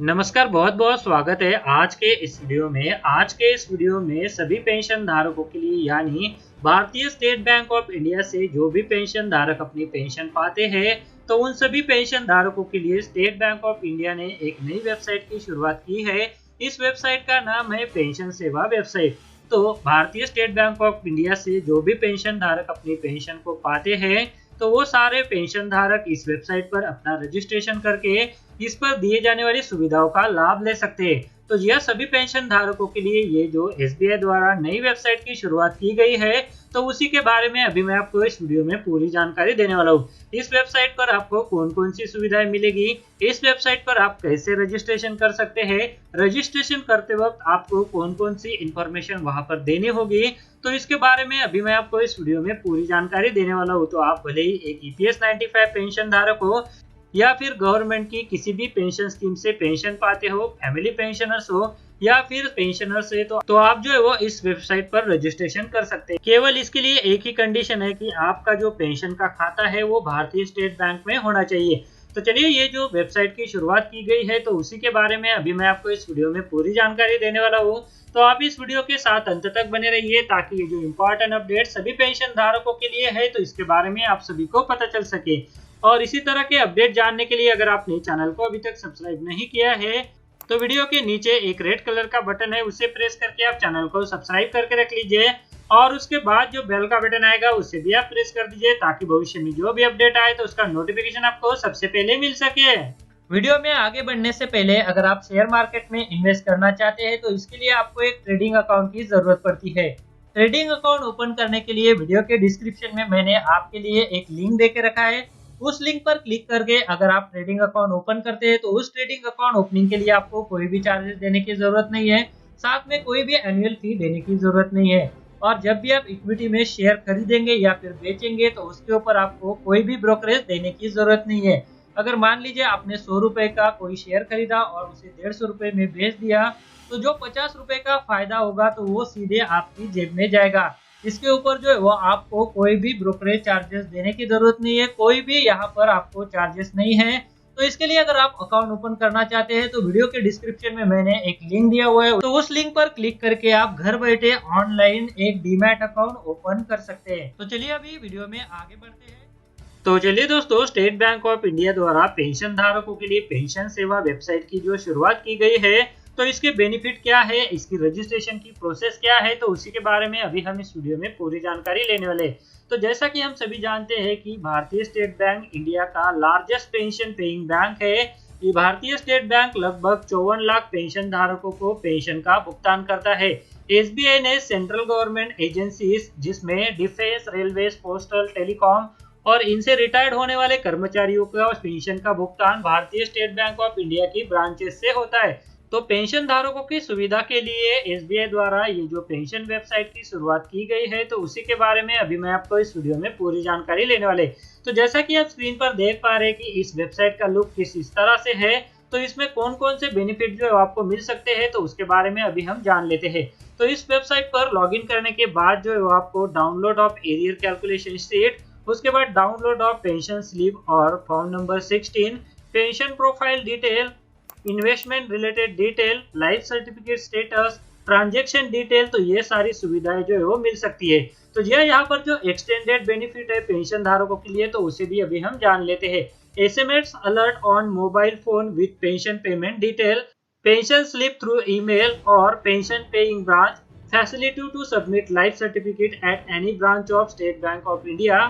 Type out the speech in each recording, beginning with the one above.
नमस्कार, बहुत बहुत स्वागत है आज के इस वीडियो में सभी पेंशन धारकों के लिए यानी भारतीय स्टेट बैंक ऑफ इंडिया से जो भी पेंशन धारक अपनी पेंशन पाते हैं तो उन सभी पेंशन धारकों के लिए स्टेट बैंक ऑफ इंडिया ने एक नई वेबसाइट की शुरुआत की है। इस वेबसाइट का नाम है पेंशन सेवा वेबसाइट। तो भारतीय स्टेट बैंक ऑफ इंडिया से जो भी पेंशन धारक अपनी पेंशन को पाते हैं तो वो सारे पेंशन धारक इस वेबसाइट पर अपना रजिस्ट्रेशन करके इस पर दिए जाने वाली सुविधाओं का लाभ ले सकते हैं। तो यह सभी पेंशन धारकों के लिए ये जो एसबीआई द्वारा नई वेबसाइट की शुरुआत की गई है तो उसी के बारे में अभी मैं आपको इस वीडियो में पूरी जानकारी देने वाला हूँ। इस वेबसाइट पर आपको कौन कौन सी सुविधाएं मिलेगी, इस वेबसाइट पर आप कैसे रजिस्ट्रेशन कर सकते हैं, रजिस्ट्रेशन करते वक्त आपको कौन कौन सी इंफॉर्मेशन वहां पर देनी होगी, तो इसके बारे में अभी मैं आपको इस वीडियो में पूरी जानकारी देने वाला हूँ। तो आप भले ही एक ईपीएस 95 पेंशन धारक हो या फिर गवर्नमेंट की किसी भी पेंशन स्कीम से पेंशन पाते हो, फैमिली पेंशनर्स हो या फिर पेंशनर्स है तो आप जो है वो इस वेबसाइट पर रजिस्ट्रेशन कर सकते हैं। केवल इसके लिए एक ही कंडीशन है कि आपका जो पेंशन का खाता है वो भारतीय स्टेट बैंक में होना चाहिए। तो चलिए, ये जो वेबसाइट की शुरुआत की गई है तो उसी के बारे में अभी मैं आपको इस वीडियो में पूरी जानकारी देने वाला हूँ। तो आप इस वीडियो के साथ अंत तक बने रहिए ताकि ये जो इम्पोर्टेंट अपडेट सभी पेंशन धारकों के लिए है तो इसके बारे में आप सभी को पता चल सके। और इसी तरह के अपडेट जानने के लिए अगर आपने चैनल को अभी तक सब्सक्राइब नहीं किया है तो वीडियो के नीचे एक रेड कलर का बटन है, उसे प्रेस करके आप चैनल को सब्सक्राइब करके रख लीजिए और उसके बाद जो बेल का बटन आएगा उसे भी आप प्रेस कर दीजिए ताकि भविष्य में जो भी अपडेट आए तो उसका नोटिफिकेशन आपको सबसे पहले मिल सके। वीडियो में आगे बढ़ने से पहले अगर आप शेयर मार्केट में इन्वेस्ट करना चाहते हैं तो इसके लिए आपको एक ट्रेडिंग अकाउंट की जरूरत पड़ती है। ट्रेडिंग अकाउंट ओपन करने के लिए वीडियो के डिस्क्रिप्शन में मैंने आपके लिए एक लिंक देके रखा है। उस लिंक पर क्लिक करके अगर आप ट्रेडिंग अकाउंट ओपन करते हैं तो उस ट्रेडिंग अकाउंट ओपनिंग के लिए आपको कोई भी चार्जेस देने की जरूरत नहीं है, साथ में कोई भी एनुअल फी देने की जरूरत नहीं है। और जब भी आप इक्विटी में शेयर खरीदेंगे या फिर बेचेंगे तो उसके ऊपर आपको कोई भी ब्रोकरेज देने की जरूरत नहीं है। अगर मान लीजिए आपने 100 रुपए का कोई शेयर खरीदा और उसे 150 रुपए में बेच दिया तो जो 50 रुपए का फायदा होगा तो वो सीधे आपकी जेब में जाएगा। इसके ऊपर जो है वो आपको कोई भी ब्रोकरेज चार्जेस देने की जरूरत नहीं है, कोई भी यहाँ पर आपको चार्जेस नहीं है। तो इसके लिए अगर आप अकाउंट ओपन करना चाहते हैं तो वीडियो के डिस्क्रिप्शन में मैंने एक लिंक दिया हुआ है, तो उस लिंक पर क्लिक करके आप घर बैठे ऑनलाइन एक डीमैट अकाउंट ओपन कर सकते हैं। तो चलिए अभी वीडियो में आगे बढ़ते हैं। तो चलिए दोस्तों, स्टेट बैंक ऑफ इंडिया द्वारा पेंशन धारकों के लिए पेंशन सेवा वेबसाइट की जो शुरुआत की गई है तो इसके बेनिफिट क्या है, इसकी रजिस्ट्रेशन की प्रोसेस क्या है, तो उसी के बारे में अभी हम इस वीडियो में पूरी जानकारी लेने वाले हैं। तो जैसा कि हम सभी जानते हैं कि भारतीय स्टेट बैंक इंडिया का लार्जेस्ट पेंशन पेइंग बैंक है। ये भारतीय स्टेट बैंक लगभग 54 लाख पेंशन धारकों को पेंशन का भुगतान करता है। एसबीआई ने सेंट्रल गवर्नमेंट एजेंसीज जिसमें डिफेंस, रेलवे, पोस्टल, टेलीकॉम और इनसे रिटायर्ड होने वाले कर्मचारियों का पेंशन का भुगतान भारतीय स्टेट बैंक ऑफ इंडिया की ब्रांचेस से होता है। तो पेंशन धारकों की सुविधा के लिए एसबीआई द्वारा ये जो पेंशन वेबसाइट की शुरुआत की गई है तो उसी के बारे में अभी मैं आपको इस वीडियो में पूरी जानकारी लेने वाले। तो जैसा कि आप स्क्रीन पर देख पा रहे हैं कि इस वेबसाइट का लुक किस इस तरह से है, तो इसमें कौन कौन से बेनिफिट जो है आपको मिल सकते हैं तो उसके बारे में अभी हम जान लेते हैं। तो इस वेबसाइट पर लॉग इन करने के बाद जो है आपको download of arrear calculation sheet, उसके बाद डाउनलोड ऑफ पेंशन स्लिप और form number 16, pension profile detail, investment related detail, life certificate status, transaction detail, तो ये सारी सुविधाएं जो है वो मिल सकती है। तो यह यहाँ पर जो एक्सटेंडेड बेनिफिट है पेंशन धारकों के लिए तो उसे भी अभी हम जान लेते हैं। SMS alert on mobile phone with pension payment detail, pension slip through email और pension paying branch, facility to submit life certificate at any branch of State Bank of India,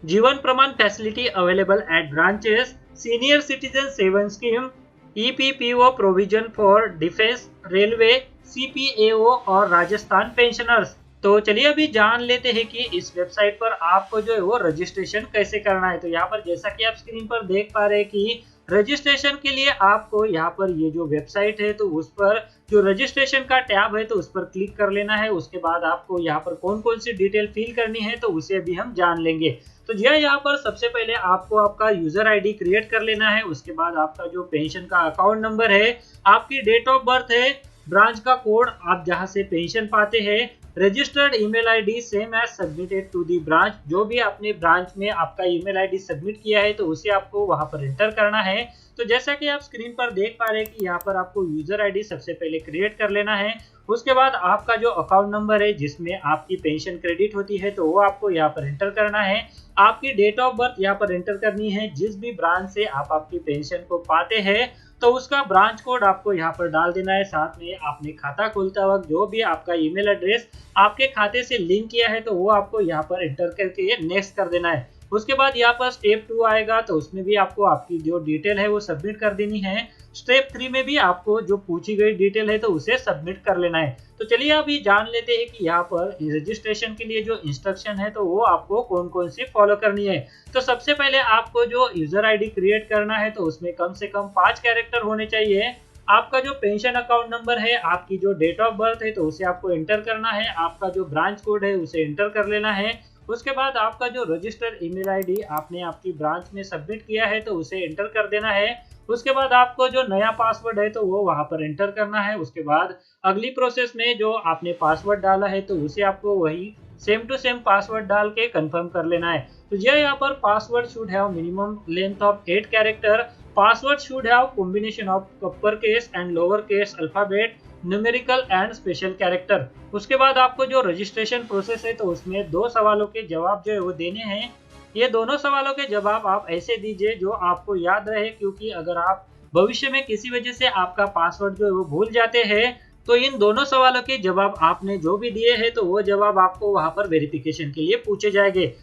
Jeevan Pramaan facility available at branches, senior citizen seven scheme, ePPO provision for defence, railway, CPAO और Rajasthan pensioners. तो चलिए अभी जान लेते हैं कि इस website पर आपको जो है वो रजिस्ट्रेशन कैसे करना है। तो यहाँ पर जैसा कि आप स्क्रीन पर देख पा रहे हैं कि रजिस्ट्रेशन के लिए आपको यहाँ पर ये जो वेबसाइट है तो उस पर जो रजिस्ट्रेशन का टैब है तो उस पर क्लिक कर लेना है। उसके बाद आपको यहाँ पर कौन कौन सी डिटेल फिल करनी है तो उसे अभी हम जान लेंगे। तो जी यहाँ पर सबसे पहले आपको आपका यूजर आईडी क्रिएट कर लेना है। उसके बाद आपका जो पेंशन का अकाउंट नंबर है, आपकी डेट ऑफ बर्थ है ब्रांच का कोड आप जहां से पेंशन पाते हैं, registered email ID same as submitted to the branch. जो भी आपने ब्रांच में आपका ईमेल आईडी सबमिट किया है तो उसे आपको वहां पर एंटर करना है। तो जैसा कि आप स्क्रीन पर देख पा रहे हैं कि यहाँ पर आपको यूजर आईडी सबसे पहले क्रिएट कर लेना है। उसके बाद आपका जो अकाउंट नंबर है जिसमें आपकी पेंशन क्रेडिट होती है तो वो आपको यहाँ पर एंटर करना है। आपकी डेट ऑफ बर्थ यहाँ पर एंटर करनी है। जिस भी ब्रांच से आप आपकी पेंशन को पाते हैं तो उसका ब्रांच कोड आपको यहाँ पर डाल देना है। साथ में आपने खाता खोलते वक्त जो भी आपका ईमेल एड्रेस आपके खाते से लिंक किया है तो वो आपको यहाँ पर एंटर करके नेक्स्ट कर देना है। उसके बाद यहाँ पर स्टेप 2 आएगा तो उसमें भी आपको आपकी जो डिटेल है वो सबमिट कर देनी है। स्टेप 3 में भी आपको जो पूछी गई डिटेल है तो उसे सबमिट कर लेना है। तो चलिए अभी जान लेते हैं कि यहाँ पर रजिस्ट्रेशन के लिए जो इंस्ट्रक्शन है तो वो आपको कौन कौन सी फॉलो करनी है। तो सबसे पहले आपको जो यूजर आईडी क्रिएट करना है तो उसमें कम से कम 5 कैरेक्टर होने चाहिए। आपका जो पेंशन अकाउंट नंबर है, आपकी जो डेट ऑफ बर्थ है तो उसे आपको एंटर करना है। आपका जो ब्रांच कोड है उसे एंटर कर लेना है। उसके बाद आपका जो रजिस्टर्ड ईमेल आईडी आपने आपकी ब्रांच में सबमिट किया है तो उसे एंटर कर देना है। उसके बाद आपको जो नया पासवर्ड है तो वो वहां पर एंटर करना है। उसके बाद अगली प्रोसेस में जो आपने पासवर्ड डाला है तो उसे आपको वही सेम टू सेम पासवर्ड डाल के कंफर्म कर लेना है। तो यह यहाँ पर password should have minimum length of 8 character. Password should have combination of upper case and lower case alphabet, numerical and special character. उसके बाद आपको जो रजिस्ट्रेशन प्रोसेस है तो उसमें 2 सवालों के जवाब जो है वो देने हैं। ये दोनों सवालों के जवाब आप ऐसे दीजिए जो आपको याद रहे, क्योंकि अगर आप भविष्य में किसी वजह से आपका पासवर्ड जो है वो भूल जाते हैं तो इन दोनों सवालों के जवाब आपने जो भी दिए हैं तो वो जवाब आपको वहां पर वेरिफिकेशन के लिए पूछे जाएंगे।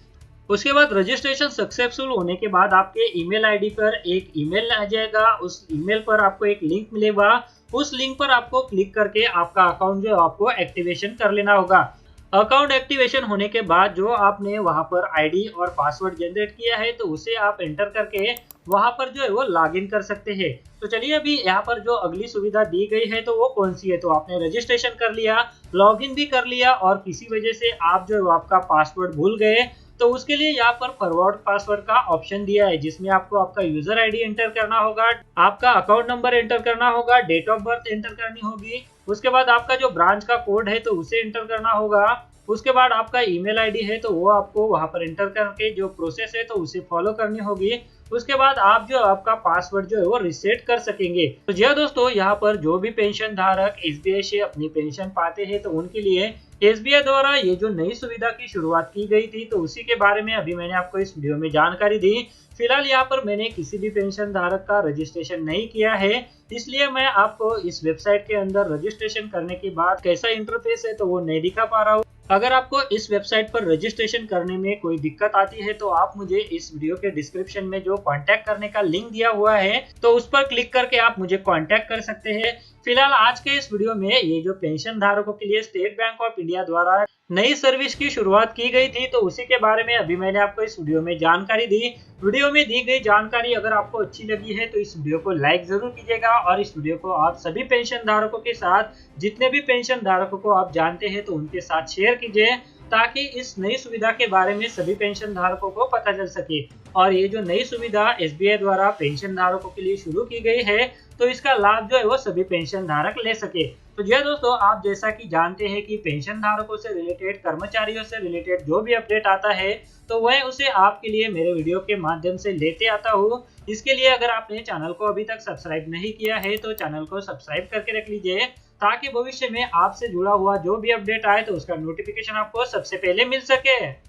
उसके बाद रजिस्ट्रेशन सक्सेसफुल होने के बाद आपके ईमेल आईडी पर एक ईमेल आ जाएगा। उस ईमेल पर आपको एक लिंक मिलेगा। उस लिंक पर आपको क्लिक करके आपका अकाउंट जो है आपको एक्टिवेशन कर लेना होगा। अकाउंट एक्टिवेशन होने के बाद जो आपने वहां पर आईडी और पासवर्ड जनरेट किया है तो उसे आप एंटर करके वहां पर जो है वो लॉगिन कर सकते हैं। तो चलिए अभी यहाँ पर जो अगली सुविधा दी गई है तो वो कौन सी है। तो आपने रजिस्ट्रेशन कर लिया, लॉगिन भी कर लिया और किसी वजह से आप जो है आपका पासवर्ड भूल गए तो उसके लिए यहाँ पर फॉरवर्ड पासवर्ड का ऑप्शन दिया है, जिसमें आपको आपका यूजर आईडी एंटर करना होगा, आपका अकाउंट नंबर एंटर करना होगा, डेट ऑफ बर्थ एंटर करनी होगी। उसके बाद आपका जो ब्रांच का कोड है तो उसे एंटर करना होगा। उसके बाद आपका ईमेल आईडी है तो वो आपको वहां पर एंटर करके जो प्रोसेस है तो उसे फॉलो करनी होगी। उसके बाद आप जो आपका पासवर्ड जो है वो रिसेट कर सकेंगे। तो जी दोस्तों, यहाँ पर जो भी पेंशन धारक एसबीआई से अपनी पेंशन पाते हैं तो उनके लिए एसबीआई द्वारा ये जो नई सुविधा की शुरुआत की गई थी तो उसी के बारे में अभी मैंने आपको इस वीडियो में जानकारी दी। फिलहाल यहाँ पर मैंने किसी भी पेंशन धारक का रजिस्ट्रेशन नहीं किया है, इसलिए मैं आपको इस वेबसाइट के अंदर रजिस्ट्रेशन करने के बाद कैसा इंटरफेस है तो वो नहीं दिखा पा रहा हूँ। अगर आपको इस वेबसाइट पर रजिस्ट्रेशन करने में कोई दिक्कत आती है तो आप मुझे इस वीडियो के डिस्क्रिप्शन में जो कांटेक्ट करने का लिंक दिया हुआ है तो उस पर क्लिक करके आप मुझे कांटेक्ट कर सकते हैं। फिलहाल आज के इस वीडियो में ये जो पेंशन धारकों के लिए स्टेट बैंक ऑफ इंडिया द्वारा नई सर्विस की शुरुआत की गई थी तो उसी के बारे में अभी मैंने आपको इस वीडियो में जानकारी दी। वीडियो में दी गई जानकारी अगर आपको अच्छी लगी है तो इस वीडियो को लाइक जरूर कीजिएगा और इस वीडियो को आप सभी पेंशन धारकों के साथ, जितने भी पेंशन धारकों को आप जानते हैं तो उनके साथ शेयर कीजिए, ताकि इस नई सुविधा के बारे में सभी पेंशन धारकों को पता चल सके। और ये जो नई सुविधा एसबीआई द्वारा पेंशन धारकों के लिए शुरू की गई है तो इसका लाभ जो है वो सभी पेंशन धारक ले सके। तो जी दोस्तों, आप जैसा कि जानते हैं कि पेंशन धारकों से रिलेटेड, कर्मचारियों से रिलेटेड जो भी अपडेट आता है तो वह उसे आपके लिए मेरे वीडियो के माध्यम से लेते आता हूँ। इसके लिए अगर आपने चैनल को अभी तक सब्सक्राइब नहीं किया है तो चैनल को सब्सक्राइब करके रख लीजिए, ताकि भविष्य में आपसे जुड़ा हुआ जो भी अपडेट आए तो उसका नोटिफिकेशन आपको सबसे पहले मिल सके।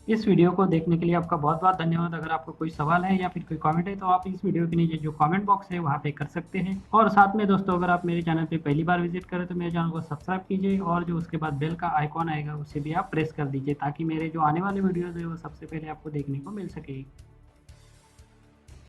इस वीडियो को देखने के लिए आपका बहुत बहुत धन्यवाद। अगर आपको कोई सवाल है या फिर कोई कमेंट है तो आप इस वीडियो के नीचे जो कमेंट बॉक्स है वहाँ पे कर सकते हैं। और साथ में दोस्तों, अगर आप मेरे चैनल पे पहली बार विजिट करें तो मेरे चैनल को सब्सक्राइब कीजिए और जो उसके बाद बेल का आइकॉन आएगा उसे भी आप प्रेस कर दीजिए, ताकि मेरे जो आने वाले वीडियोज़ है वो सबसे पहले आपको देखने को मिल सके।